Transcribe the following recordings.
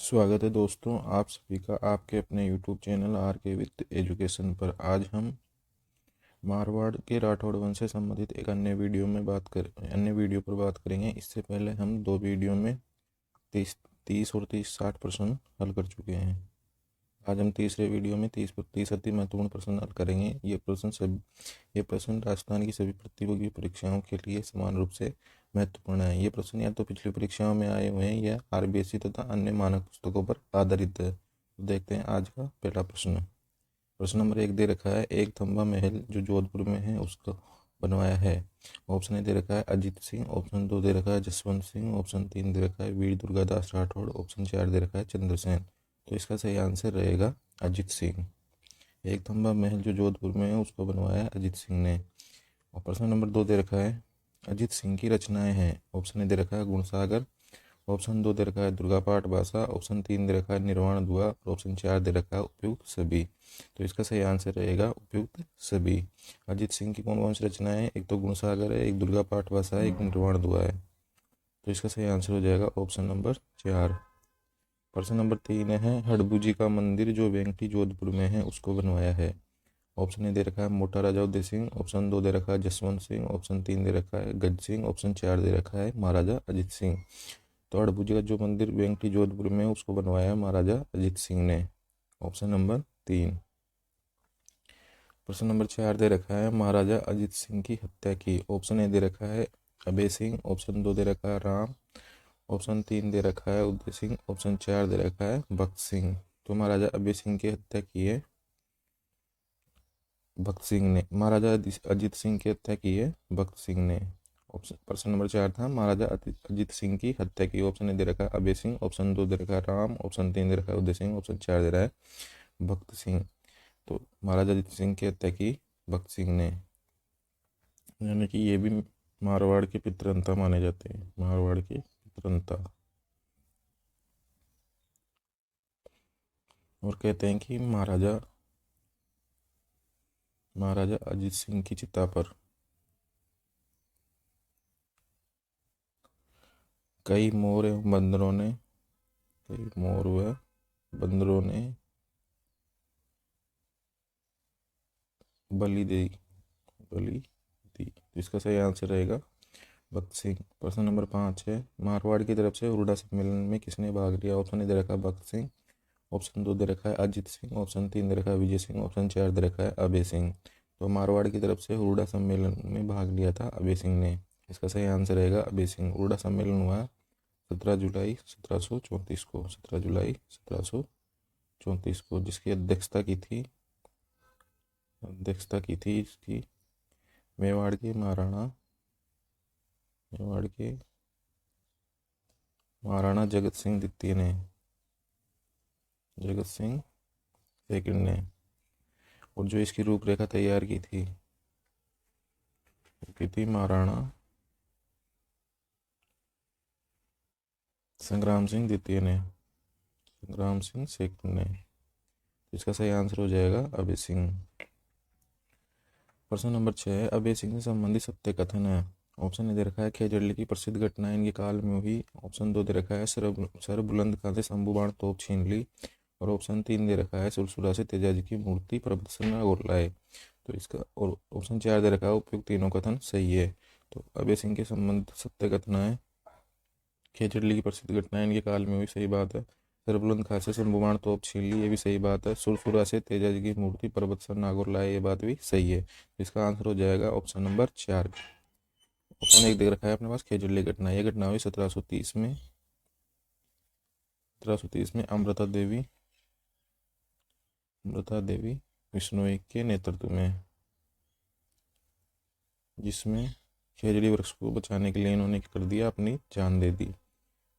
स्वागत है दोस्तों आप सभी का आपके अपने यूट्यूब चैनल आर के विद एजुकेशन पर। आज हम मारवाड़ के राठौड़ वंश से संबंधित एक अन्य वीडियो पर बात करेंगे। इससे पहले हम दो वीडियो में 30 और 30 60 प्रश्न हल कर चुके हैं। आज हम तीसरे वीडियो में 30 अति महत्वपूर्ण प्रश्न हल करेंगे। ये प्रश्न राजस्थान की सभी प्रतियोगी परीक्षाओं के लिए समान रूप से महत्वपूर्ण है। ये प्रश्न या तो पिछली परीक्षाओं में आए हुए हैं या आरबीएसई तथा अन्य मानक पुस्तकों पर आधारित है। तो देखते हैं आज का पहला प्रश्न। प्रश्न नंबर 1 दे रखा है, एक थंबा महल जो जोधपुर में है उसका बनवाया है। ऑप्शन ए दे रखा है अजीत सिंह, ऑप्शन 2 दे रखा है जसवंत सिंह, ऑप्शन 3 दे रखा है वीर दुर्गादास राठौड़, ऑप्शन 4 दे रखा है चंद्रसेन। तो इसका सही आंसर रहेगा अजीत सिंह। एक थंबा महल जो जोधपुर में है उसको बनवाया अजीत सिंह ने। और प्रश्न नंबर 2 दे रखा है अजीत सिंह की रचनाएं हैं। ऑप्शन ए दे रखा है गुणसागर, ऑप्शन 2 दे रखा है दुर्गापाठ भाषा, ऑप्शन 3 दे रखा है निर्वाण दुआ, और ऑप्शन 4 दे रखा है उपयुक्त सभी। तो इसका सही आंसर रहेगा उपयुक्त सभी। अजीत सिंह की कौन कौन सी रचनाएं हैं? एक तो गुणसागर है, एक दुर्गापाठ भाषा है, एक निर्वाण दुआ है। तो इसका सही आंसर हो जाएगा ऑप्शन नंबर 4। प्रश्न नंबर 3 है, हडबू का मंदिर जो वेंकटी जोधपुर में है उसको बनवाया है। ऑप्शन ए दे रखा है मोटा राजा उदय सिंह, ऑप्शन 2 दे रखा है जसवंत सिंह, ऑप्शन 3 दे रखा है गज सिंह, ऑप्शन 4 दे रखा है महाराजा अजीत सिंह। तो हडबू का जो मंदिर वेंकटी जोधपुर में है उसको बनवाया महाराजा अजीत सिंह ने। Option number 3। प्रश्न नंबर 4 दे रखा है महाराजा अजीत सिंह की हत्या की। ऑप्शन ए दे रखा है अभय सिंह, ऑप्शन 2 दे रखा है राम, ऑप्शन 3 दे रखा है उदय सिंह, ऑप्शन 4 दे रखा है भक्त सिंह। तो महाराजा अभय सिंह की हत्या की है भक्त सिंह ने। महाराजा अजीत सिंह की हत्या की है भक्त सिंह ने। ऑप्शन प्रश्न नंबर 4 था महाराजा अजीत सिंह की हत्या की। ऑप्शन ए दे रखा है अभय सिंह, ऑप्शन 2 दे रखा है राम, ऑप्शन 3 दे रखा है उदय सिंह, ऑप्शन 4 दे रहा है भक्त सिंह। तो महाराजा अजीत सिंह की हत्या की भक्त सिंह ने, यानी कि ये भी मारवाड़ के पितरंता माने जाते हैं, मारवाड़ के पितरंता। और कहते हैं कि महाराजा अजीत सिंह की चिता पर कई मोर व बंदरों ने बलि दी। तो इसका सही आंसर रहेगा भक्त सिंह। प्रश्न नंबर 5 है, मारवाड़ की तरफ से हुरडा सम्मेलन में किसने भाग लिया। ऑप्शन ए दे रखा है भक्त सिंह, ऑप्शन 2 दे रखा है अजीत सिंह, ऑप्शन 3 दे रखा है विजय सिंह, ऑप्शन 4 दे रखा है अभय सिंह। तो मारवाड़ की तरफ से हुरडा सम्मेलन में भाग लिया था अभय सिंह ने। इसका सही आंसर रहेगा अभय सिंह। हुरडा सम्मेलन हुआ 17 जुलाई 1734 को, 17 जुलाई 1734 को, जिसकी अध्यक्षता की थी इसकी मेवाड़ के महाराणा जगत सिंह द्वितीय ने, जगत सिंह सेकंड ने। और जो इसकी रूपरेखा तैयार की थी महाराणा संग्राम सिंह द्वितीय ने, संग्राम सिंह सेकंड ने। इसका सही आंसर हो जाएगा अभय सिंह। प्रश्न नंबर 6 है, अभय सिंह से संबंधित सत्य कथन है। ऑप्शन ए दे रखा है खेजड़ली की प्रसिद्ध घटना इनके काल में हुई, ऑप्शन 2 दे रखा है सर बुलंद खां से शंभू बाण तोप छीन ली, और ऑप्शन 3 दे रखा है सुरसुरा से तेजाजी की मूर्ति प्रदर्शन और लाए। तो इसका और ऑप्शन 4 दे रखा है उपयुक्त तीनों कथन सही है। तो अभय सिंह के संबंध सत्य कथन है, खेजड़ली की प्रसिद्ध घटना इनके काल में हुई, सही बात है। सरबुलंद खां से शंभू बाण तोप छीन ली, ये भी सही बात है। सुरसुरा से तेजाजी की मूर्ति पर्वत सर नागौर लाए, ये बात भी सही है। इसका आंसर हो जाएगा ऑप्शन नंबर 4। ऑप्शन 1 देख रखा है अपने पास खेजड़ली घटना। यह घटना हुई 1730 में अमृता देवी विश्नोई के नेतृत्व में, जिसमें खेजड़ी वृक्ष को बचाने के लिए इन्होंने कर दिया, अपनी जान दे दी।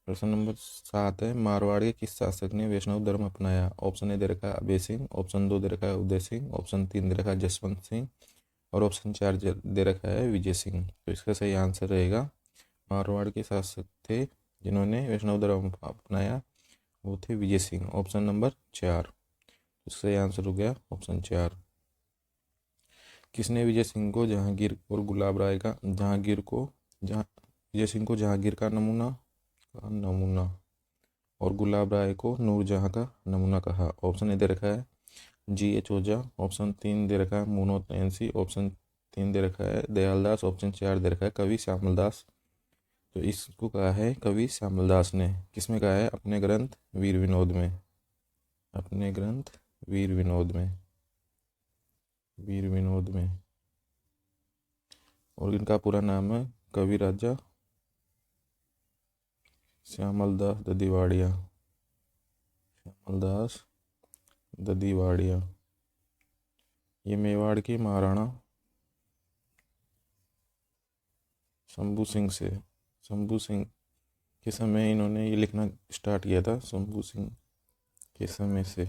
प्रश्न नंबर 7 है, मारवाड़ के किस शासक ने वैष्णव धर्म अपनाया। ऑप्शन ए दे रखा है अभय सिंह, ऑप्शन 2 दे रखा है उदय सिंह, ऑप्शन 3 दे रखा है जसवंत सिंह, और ऑप्शन 4 दे रखा है विजय सिंह। तो इसका सही आंसर रहेगा मारवाड़ के शासक थे जिन्होंने वैष्णव धर्म अपनाया, वो थे विजय सिंह। Option number 4। इसका सही आंसर हो गया ऑप्शन 4। किसने विजय सिंह को जहांगीर और गुलाब राय का विजय सिंह को जहांगीर का नमूना और गुलाब राय को नूरजहाँ का नमूना कहा। ऑप्शन ए दे रखा है G.H. ओझा, ऑप्शन 3 दे रखा है मुनोत नैंसी, ऑप्शन 3 दे रखा है दयालदास, ऑप्शन 4 दे रखा है कवि श्यामल दास। तो इसको कहा है कवि श्यामल दास ने। किसमें कहा है? अपने ग्रंथ वीर विनोद में। अपने ग्रंथ वीर विनोद में, वीर विनोद में। और इनका पूरा नाम है कवि राजा श्यामल दास ददीवाड़िया। श्यामल दास ददीवाड़िया। ये मेवाड़ की महाराणा शंभू सिंह से, शंभू सिंह के समय इन्होंने ये लिखना स्टार्ट किया था। शंभू सिंह के समय से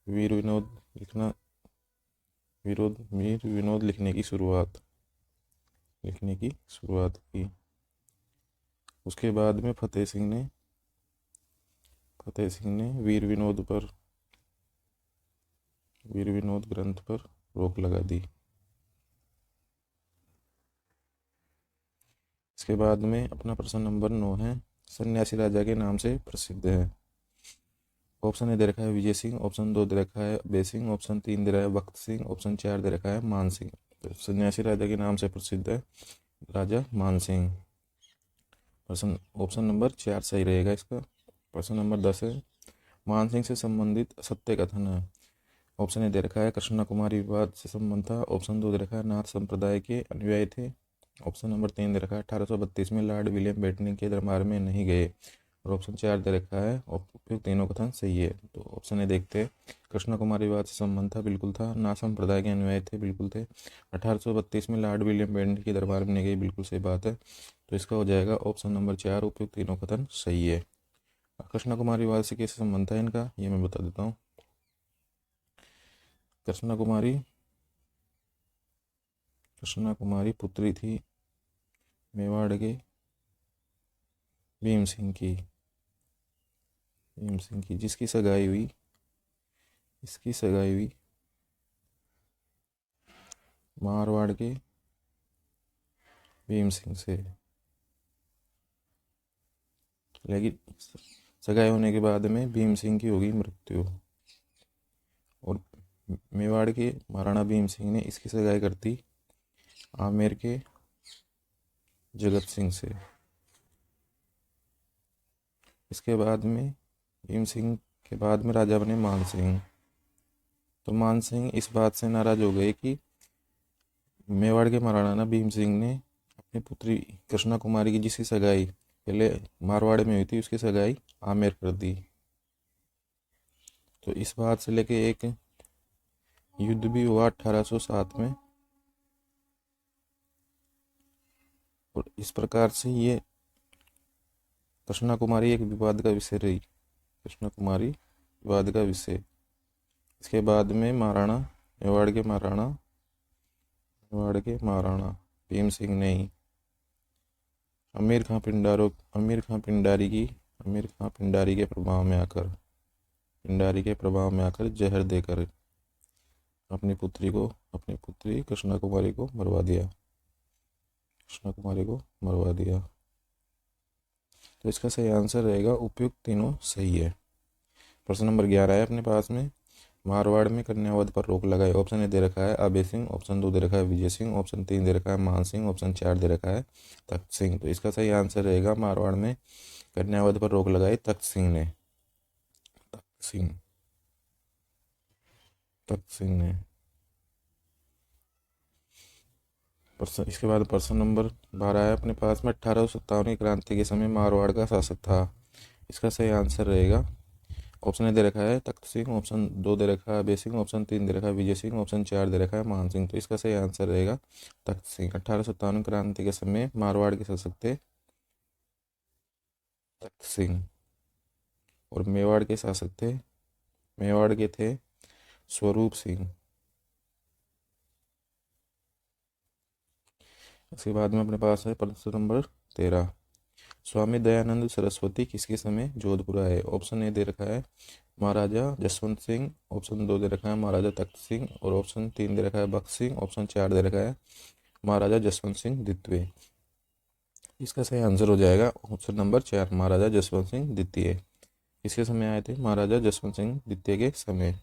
वीर विनोद लिखना, वीर विनोद लिखने की शुरुआत की। उसके बाद में फतेह सिंह ने वीर विनोद ग्रंथ पर रोक लगा दी। इसके बाद में अपना प्रश्न नंबर 9 है, सन्यासी राजा के नाम से प्रसिद्ध है। ऑप्शन ए दे रखा है विजय सिंह, ऑप्शन 2 दे रखा है अभय सिंह, ऑप्शन 3 दे रखा है भक्त सिंह, ऑप्शन 4 दे रखा है मान सिंह। तो सन्यासी राजा के नाम से प्रसिद्ध है राजा मान सिंह। प्रश्न ऑप्शन नंबर 4 सही रहेगा इसका। प्रश्न नंबर 10 है, मान सिंह से संबंधित सत्य कथन है। ऑप्शन ए दे रखा है कृष्णा कुमारी विवाद से संबंध था, ऑप्शन 2 दे रखा है नाथ संप्रदाय के अनुयायी थे, ऑप्शन नंबर 3 दे रखा है 1832 में लॉर्ड विलियम बेंटिंक के दरबार में नहीं गए, और ऑप्शन 4 दे रखा है उपयुक्त तीनों कथन सही है। तो ऑप्शन ए देखते हैं, कृष्णा कुमारी विवाद से संबंध था, बिल्कुल था। नाथ संप्रदाय के अनुयायी थे, बिल्कुल थे। 1832 में लॉर्ड विलियम बेंटिंक के दरबार में नहीं गई, बिल्कुल सही बात है। तो इसका हो जाएगा ऑप्शन नंबर 4, उपयुक्त तीनों कथन सही है। कृष्णा कुमारी विवाद से कैसे संबंध था इनका, ये मैं बता देता हूँ। कृष्णा कुमारी पुत्री थी मेवाड़ के भीम सिंह की, जिसकी सगाई हुई मारवाड़ के भीम सिंह से। लेकिन सगाई होने के बाद में भीम सिंह की होगी मृत्यु, और मेवाड़ के महाराणा भीम सिंह ने इसकी सगाई कर दी आमेर के जगत सिंह से। इसके बाद में भीम सिंह के बाद में राजा बने मान सिंह। तो मान सिंह इस बात से नाराज हो गए कि मेवाड़ के महाराणा भीम सिंह ने अपनी पुत्री कृष्णा कुमारी की जिसकी सगाई पहले मारवाड़ में हुई थी, उसकी सगाई आमेर कर दी। तो इस बात से लेके एक युद्ध भी हुआ 1807 में, और इस प्रकार से ये कृष्णा कुमारी एक विवाद का विषय रही। कृष्णा कुमारी विवाद का विषय। इसके बाद में मेवाड़ के महाराणा भीम सिंह ने ही अमीर खां पिंडारी के प्रभाव में आकर जहर देकर अपनी पुत्री कृष्णा कुमारी को मरवा दिया। तो इसका सही आंसर रहेगा उपयुक्त तीनों सही है। प्रश्न नंबर 11 है अपने पास में, मारवाड़ में कन्यावध पर रोक लगाई। ऑप्शन ए दे रखा है अभय सिंह, ऑप्शन 2 दे रखा है विजय सिंह, ऑप्शन 3 दे रखा है मान सिंह, ऑप्शन 4 दे रखा है तख्त सिंह। तो इसका सही आंसर रहेगा मारवाड़ में कन्यावध पर रोक लगाई तख्त सिंह ने। इसके बाद प्रश्न नंबर 12 है अपने पास में, 1857 की क्रांति के समय मारवाड़ का शासक था। इसका सही आंसर रहेगा, ऑप्शन ए दे रखा है तख्त सिंह, ऑप्शन 2 दे रखा है अभय सिंह, ऑप्शन 3 दे रखा है विजय सिंह, ऑप्शन 4 दे रखा है मान सिंह। तो इसका सही आंसर रहेगा तख्त सिंह। 1857 क्रांति के समय मारवाड़ के शासक थे तख्त सिंह, और मेवाड़ के शासक थे स्वरूप सिंह। इसके बाद में अपने पास है प्रश्न नंबर 13, स्वामी दयानंद सरस्वती किसके समय जोधपुर आए। ऑप्शन ए दे रखा है महाराजा जसवंत सिंह, ऑप्शन 2 दे रखा है महाराजा तख्त सिंह, और ऑप्शन 3 दे रखा है भक्त सिंह, ऑप्शन 4 दे रखा है महाराजा जसवंत सिंह द्वितीय। इसका सही आंसर हो जाएगा ऑप्शन नंबर 4 महाराजा जसवंत सिंह द्वितीय। किसके समय आए थे? महाराजा जसवंत सिंह द्वितीय के समय।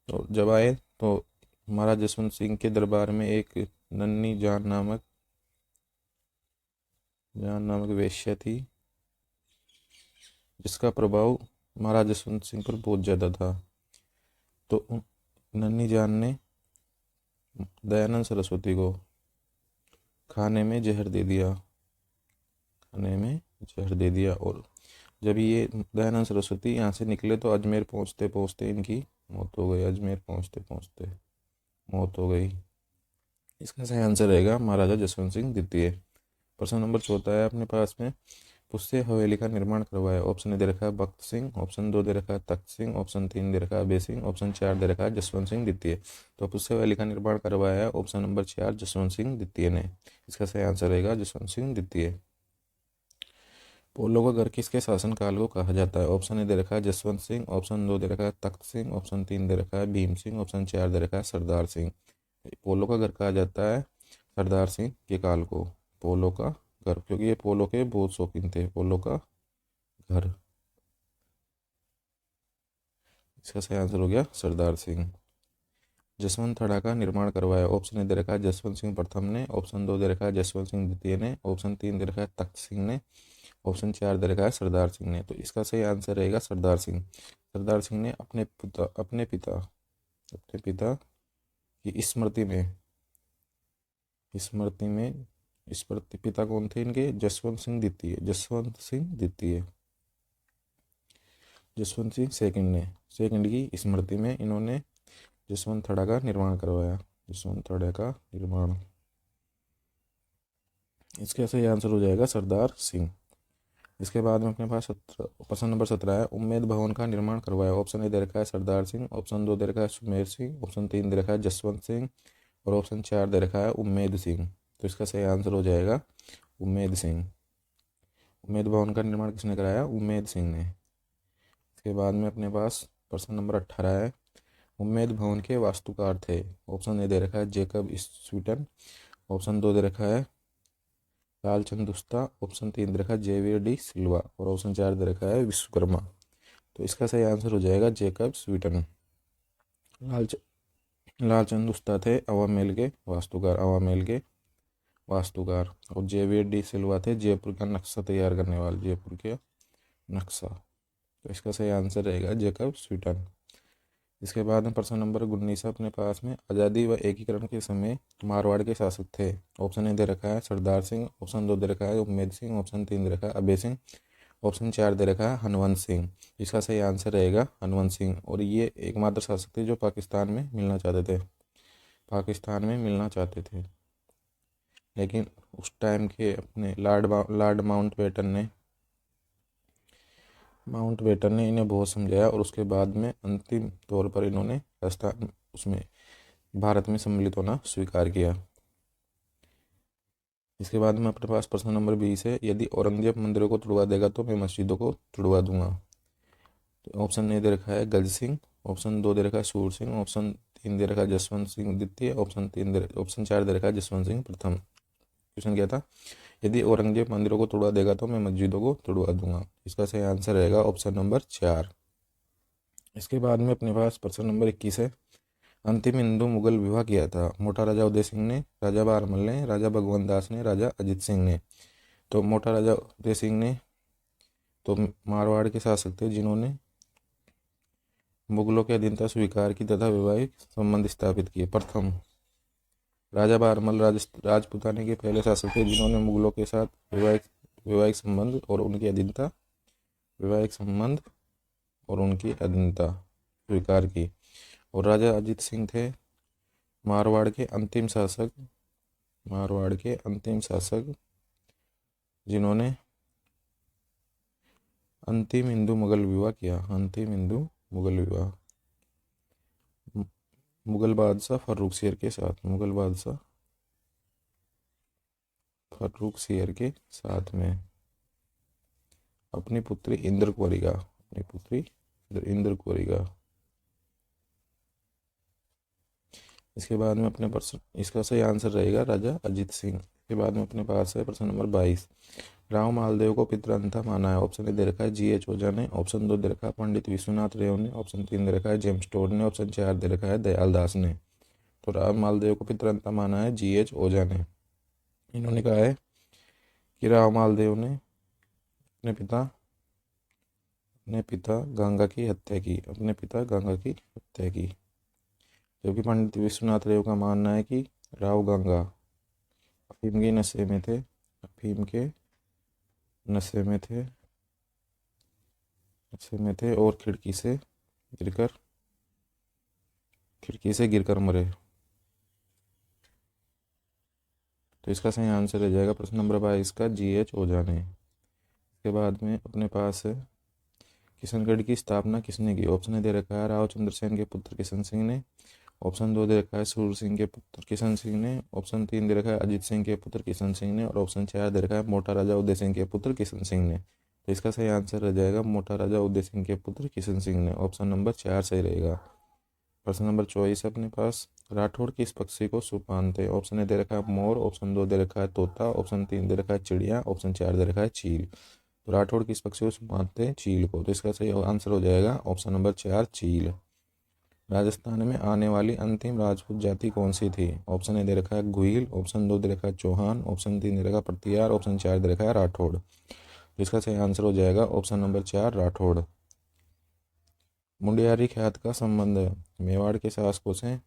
तो जब आए तो महाराजा जसवंत सिंह के दरबार में एक नन्ही जान नामक वेश्या थी, जिसका प्रभाव महाराजा जसवंत सिंह पर बहुत ज़्यादा था। तो नन्ही जान ने दयानंद सरस्वती को खाने में जहर दे दिया और जब ये दयानंद सरस्वती यहाँ से निकले तो अजमेर पहुँचते पहुँचते इनकी मौत हो गई। अजमेर पहुँचते पहुँचते मौत हो गई। इसका सही आंसर रहेगा महाराजा जसवंत सिंह द्वितीय। प्रश्न नंबर 14 है अपने पास में, पुष्य हवेली का निर्माण करवाया। ऑप्शन ए दे रखा है भक्त सिंह, ऑप्शन 2 दे रखा है तख्त सिंह, ऑप्शन 3 दे रखा है अभय सिंह, ऑप्शन 4 दे रखा है जसवंत सिंह द्वितीय। तो पुष्य हवेली का निर्माण करवाया है ऑप्शन नंबर 4 जसवंत सिंह द्वितीय ने। इसका सही आंसर रहेगा जसवंत सिंह द्वितीय। पोलो का घर किसके शासनकाल को कहा जाता है? ऑप्शन ए दे रखा है जसवंत सिंह, ऑप्शन 2 दे रखा है तख्त सिंह, ऑप्शन 3 दे रखा है भीम सिंह, ऑप्शन 4 दे रखा है सरदार सिंह। पोलो का घर कहा जाता है सरदार सिंह के काल को पोलो का घर, क्योंकि ये पोलो के बहुत शौकीन थे। पोलो का घर, इसका सही आंसर हो गया सरदार सिंह। जसवंत थड़ा का निर्माण करवाया। ऑप्शन ए दे रखा है जसवंत सिंह प्रथम ने, ऑप्शन 2 दे रखा है जसवंत सिंह द्वितीय ने, ऑप्शन 3 दे रखा है तख्त सिंह ने, ऑप्शन 4 दे रखा है सरदार सिंह ने। तो इसका सही आंसर रहेगा सरदार सिंह। सरदार सिंह ने अपने पिता की स्मृति पिता कौन थे इनके? जसवंत सिंह सेकंड की स्मृति में इन्होंने जसवंत थड़ा का निर्माण करवाया। जसवंत थड़ा का निर्माण, इसका सही आंसर हो जाएगा सरदार सिंह। इसके बाद में अपने पास प्रश्न नंबर 17 है, उम्मेद भवन का निर्माण करवाया। ऑप्शन ए दे रखा है सरदार सिंह, ऑप्शन 2 दे रखा है सुमेर सिंह, ऑप्शन 3 दे रखा है जसवंत सिंह और ऑप्शन 4 दे रखा है उम्मेद सिंह। तो इसका सही आंसर हो जाएगा उम्मेद सिंह। उम्मेद भवन का निर्माण किसने कराया? उम्मेद सिंह ने। इसके बाद में अपने पास प्रश्न नंबर 18 है, उम्मेद भवन के वास्तुकार थे। ऑप्शन ए दे रखा है जेकब स्वीटन, ऑप्शन 2 दे रखा है लालचंद दुस्ता, ऑप्शन 3 दे रखा है जेवियर डी सिल्वा और ऑप्शन 4 दे रखा है विश्वकर्मा। तो इसका सही आंसर हो जाएगा जेकब स्वीटन। लालचंद दुस्ता थे हवा महल के वास्तुकार और जेवियर डी सिल्वा थे जयपुर का नक्शा तैयार करने वाले, जयपुर के नक्शा। तो इसका सही आंसर रहेगा जेकब स्वीटन। इसके बाद में प्रश्न नंबर 19 अपने पास में, आज़ादी व एकीकरण के समय मारवाड़ के शासक थे। ऑप्शन ए दे रखा है सरदार सिंह, ऑप्शन 2 दे रखा है उम्मेद सिंह, ऑप्शन 3 दे रखा है अभय सिंह, ऑप्शन 4 दे रखा है हनवंत सिंह। इसका सही आंसर रहेगा हनवंत सिंह। और ये एकमात्र शासक थे जो पाकिस्तान में मिलना चाहते थे, लेकिन उस टाइम के अपने लॉर्ड माउंटबेटन ने इन्हें बहुत समझाया और उसके बाद में अंतिम तौर पर इन्होंने भारत में सम्मिलित होना स्वीकार किया। इसके बाद में अपने पास प्रश्न नंबर 20 है, यदि औरंगजेब मंदिरों को तुड़वा देगा तो मैं मस्जिदों को तुड़वा दूंगा। तो ऑप्शन ए दे रखा है गज सिंह, ऑप्शन 2 दे रखा है सूर सिंह, ऑप्शन 3 दे रखा है जसवंत सिंह द्वितीय, ऑप्शन 4 दे रखा है जसवंत सिंह प्रथम। क्वेश्चन क्या था? यदि औरंगजेब मंदिरों को तुड़वा देगा तो मैं मस्जिदों को तुड़वा दूंगा। इसका सही आंसर रहेगा ऑप्शन नंबर 4। इसके बाद में अपने पास प्रश्न नंबर 21 है, अंतिम हिंदू मुगल विवाह किया था। मोटा राजा उदय सिंह ने, राजा बहरमल ने, राजा भगवंत दास ने, राजा अजित सिंह ने। तो मोटा राजा उदय सिंह ने तो मारवाड़ के शासक थे जिन्होंने मुगलों की अधीनता स्वीकार की तथा वैवाहिक संबंध स्थापित किए। प्रथम राजा बहरमल राजपूताने के पहले शासक थे जिन्होंने मुगलों के साथ वैवाहिक संबंध और उनकी अधीनता स्वीकार की। और राजा अजित सिंह थे मारवाड़ के अंतिम शासक जिन्होंने अंतिम हिंदू मुगल विवाह किया। मुगल बादशाह फर्रुख शेर के साथ में अपनी पुत्री इंद्र कुंवरी का। इसके बाद में अपने प्रश्न, इसका सही आंसर रहेगा राजा अजित सिंह। के बाद में अपने पास है प्रश्न नंबर 22। राव मालदेव को पितृअंता माना है। ऑप्शन ए दे रखा है GH ओझा ने, ऑप्शन 2 दे रखा है पंडित विश्वनाथ रेव ने, ऑप्शन 3 दे रखा है जेम्स टोड ने, ऑप्शन 4 दे रखा है दयाल दास ने। तो राव मालदेव को पितृअंता माना है GH ओझा ने। इन्होंने कहा है कि राव मालदेव ने अपने पिता गंगा की हत्या की, अपने पिता गंगा की हत्या की। जबकि पंडित विश्वनाथ रेव का मानना है कि राव गंगा अफीम के नशे में थे, अफीम के नशे में थे और खिड़की से गिरकर मरे। तो इसका सही आंसर रह जाएगा प्रश्न नंबर 22 का GH ओझा ने। इसके बाद में अपने पास है किशनगढ़ की स्थापना किसने की। ऑप्शन ए दे रखा है राव चंद्रसेन के पुत्र किशन सिंह ने, ऑप्शन 2 दे रखा है सूर सिंह के पुत्र किशन सिंह ने, ऑप्शन 3 दे रखा है अजीत सिंह के पुत्र किशन सिंह ने, और ऑप्शन 4 दे रखा है मोटा राजा उदय सिंह के पुत्र किशन सिंह ने। तो इसका सही आंसर रह जाएगा मोटा राजा उदय सिंह के पुत्र किशन सिंह ने। ऑप्शन नंबर 4 सही रहेगा। प्रश्न नंबर 24 है अपने पास, राठौड़ किस पक्षी को शुभ मानते हैं। ऑप्शन ए दे रखा है मोर, ऑप्शन 2 दे रखा है तोता, ऑप्शन 3 दे रखा है चिड़िया, ऑप्शन 4 दे रखा है चील। तो राठौड़ किस पक्षी को शुभ मानते हैं, चील को। तो इसका सही आंसर हो जाएगा ऑप्शन नंबर 4 चील। राजस्थान में आने वाली अंतिम राजपूत जाति कौन सी थी। ऑप्शन ए दे रखा है गुहिल, ऑप्शन 2 दे रखा है चौहान, ऑप्शन 3 दे रखा है पटियार, ऑप्शन 4 दे रखा है राठौड़। तो इसका सही आंसर हो जाएगा ऑप्शन नंबर 4 राठौड़। मुंडियारी ख्यात का संबंध मेवाड़ के शासकों से।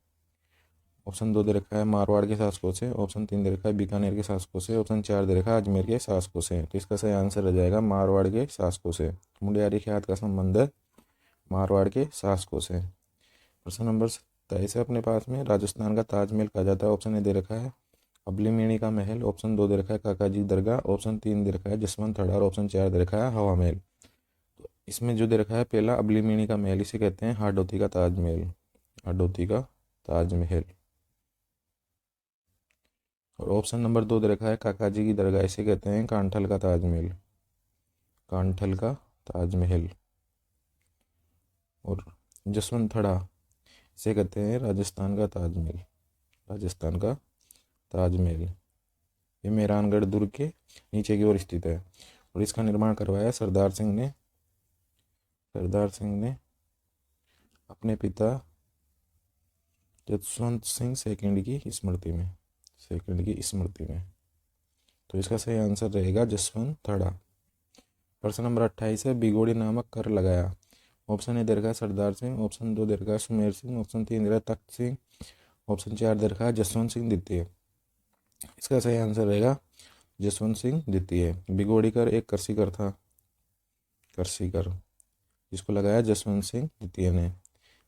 ऑप्शन 2 दे रखा है मारवाड़ के शासकों से, ऑप्शन 3 दे रखा है बीकानेर के शासकों से, ऑप्शन 4 दे रखा है अजमेर के शासकों से। तो इसका सही आंसर रह जाएगा मारवाड़ के शासकों से। मुंडियारी ख्यात का संबंध है मारवाड़ के शासकों से। प्रश्न नंबर 27 है अपने पास में, राजस्थान का ताजमहल कहा जाता है। ऑप्शन ए दे रखा है अबली मेणी का महल, ऑप्शन 2 दे रखा है काका जी दरगाह, ऑप्शन 3 दे रखा है जसवंत थड़ा, और ऑप्शन 4 दे रखा है हवा महल। तो इसमें जो दे रखा है पहला अबली मेणी का महल, इसे कहते हैं हाडोती का ताजमहल, हाडोती का ताजमहल। और ऑप्शन नंबर 2 दे रखा है काका जी की दरगाह, इसे कहते हैं कांठल का ताजमहल, कांठल का ताजमहल। और जसवंत थड़ा इसे कहते हैं राजस्थान का ताजमहल, राजस्थान का ताजमहल। ये मेहरानगढ़ दुर्ग के नीचे की ओर स्थित है और इसका निर्माण करवाया सरदार सिंह ने अपने पिता जसवंत सिंह सेकंड की स्मृति में। तो इसका सही आंसर रहेगा जसवंत थड़ा। प्रश्न नंबर 28 है, बिगोड़ी नामक कर लगाया। ऑप्शन ए दे रखा है सरदार सिंह, ऑप्शन 2 दे रखा है सुमेर सिंह, ऑप्शन 3 दे रखा है तख्त सिंह, ऑप्शन 4 दे रखा है जसवंत सिंह द्वितीय। इसका सही आंसर रहेगा जसवंत सिंह द्वितीय। बिगोड़ी कर एक करसीकर था, करसीकर, जिसको लगाया जसवंत सिंह द्वितीय ने।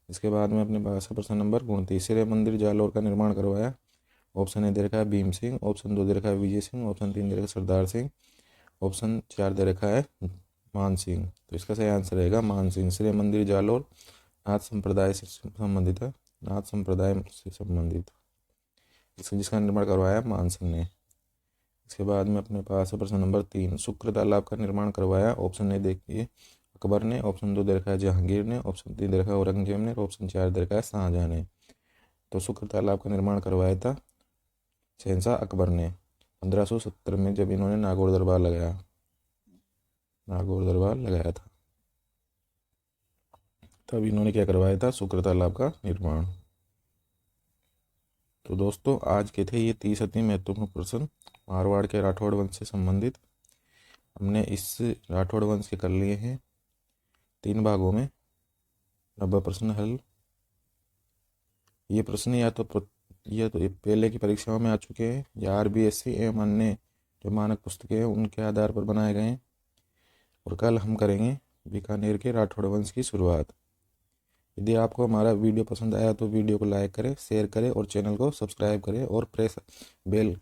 इसके बाद में अपने पास प्रश्न नंबर 29, श्री मंदिर जालौर का निर्माण करवाया। ऑप्शन ए दे रखा है भीम सिंह, ऑप्शन 2 दे रखा है विजय सिंह, ऑप्शन 3 दे रखा है सरदार सिंह, ऑप्शन 4 दे रखा है मान सिंह। तो इसका सही आंसर रहेगा मान सिंह। श्री मंदिर जालौर नाथ संप्रदाय से संबंधित है, नाथ संप्रदाय से संबंधित, जिसका निर्माण करवाया मान सिंह ने। इसके बाद में अपने पास है प्रश्न नंबर 3, शुक्र तालाब का निर्माण करवाया। ऑप्शन ए देखिए अकबर ने, ऑप्शन 2 दे रखा है जहांगीर ने, ऑप्शन 3 दे रखा है औरंगजेब ने, ऑप्शन 4 दे रखा है शाहजहां ने। तो शुक्र तालाब का निर्माण करवाया था शहंशाह अकबर ने 1570 में, जब इन्होंने नागौर दरबार लगाया था, तब इन्होंने क्या करवाया था, शुक्र तालाब का निर्माण। तो दोस्तों आज के थे ये 30 अति महत्वपूर्ण प्रश्न मारवाड़ के राठौड़ वंश से संबंधित। हमने इस राठौड़ वंश के कर लिए हैं 3 भागों में 90 प्रश्न हल। ये प्रश्न या तो पहले की परीक्षाओं में आ चुके हैं या RBSC एवं अन्य जो मानक पुस्तकें हैं उनके आधार पर बनाए गए हैं। और कल हम करेंगे बीकानेर के राठौड़ वंश की शुरुआत। यदि आपको हमारा वीडियो पसंद आया तो वीडियो को लाइक करें, शेयर करें और चैनल को सब्सक्राइब करें और प्रेस बेल